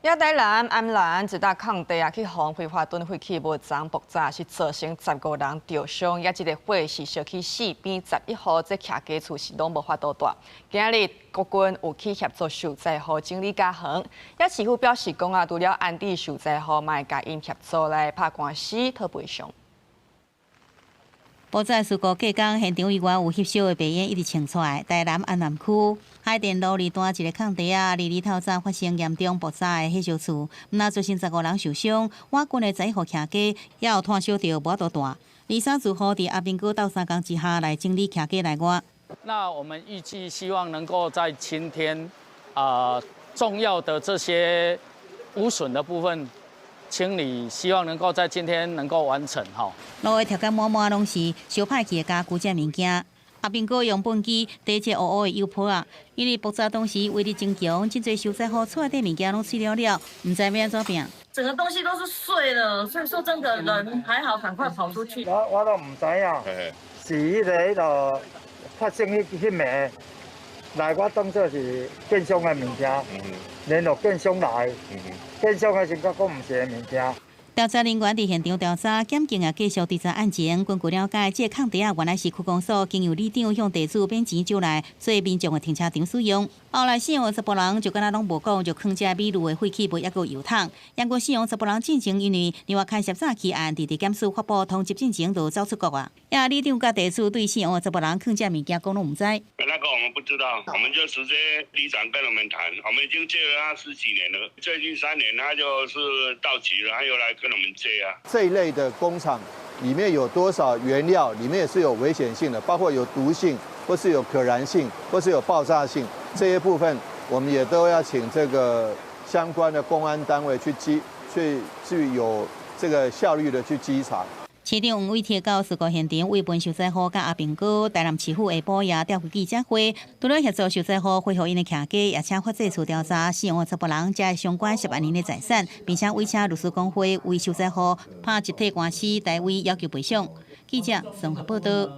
台南安蘭一搭空地去防非法囤廢棄物欉爆炸，是造成15人受傷。也這個火是燒去4邊11戶，這徛家厝是攏無法度住。今日國軍有去協助受災戶整理家園，也市府表示講啊，除了安置受災戶，嘛會甲因協助來拍官司討賠償。爆炸事故隔天，現場以外有翕燒的白煙一直衝出來。台南安南區海淀路二段一個空地啊，日頭早發生嚴重爆炸的火燒厝，毋但造成15人受傷，我軍的11戶徛家也有炭燒到無法度住。23住戶佇阿兵哥鬥3工之下來整理徛家內外。那我們預計希望能夠在今天，重要的這些污損的部分清理，希望能夠在今天能夠完成哈。路的條件滿滿攏是燒歹去的家具這物件。阿兵哥用畚箕底這烏烏的油潑啊，因為爆炸當時威力真強，真儕受災戶厝內底物件攏碎了了，唔知要安怎辦。整個東西都是碎了，所以說真的人還好，趕快跑出去。我都唔知影，是迄個發生迄暝來，我當作是建商的物件，聯絡建商來，建商的先甲講唔是的物件。調查人員佇現場調查，檢警也繼續調查案情。根據了解，這個空地啊，原來是區公所經由里長向地主免錢借來，做民眾的停車場使用。後來使用的10人就敢若攏無講，就囥這美麗的廢棄物，抑個油桶。楊過使用10人進前，因為另外開涉詐欺案，佇檢署發布通緝進前就走出國啊。也里長甲地主對使用的10人囥這物件講攏唔知。那個我們不知道，我們就直接里長跟我們談，我們已經借了他10幾年了，最近3年他就是到期了，他又來跟我們借啊。這一類的工廠裡面有多少原料，裡面也是有危險性的，包括有毒性，或是有可燃性，或是有爆炸性，這些部分我們也都要請這個相關的公安單位去有這個效率的去稽查。市長黃偉鐵到事故現場慰問受災戶甲阿兵哥，台南市府下晡也調開記者會，除了協助受災戶恢復因的徛家，也請法制處調查使用的10人加相關10萬元的財產，並且委請律師公會為受災戶拍集體官司，代為要求賠償。記者綜合報道。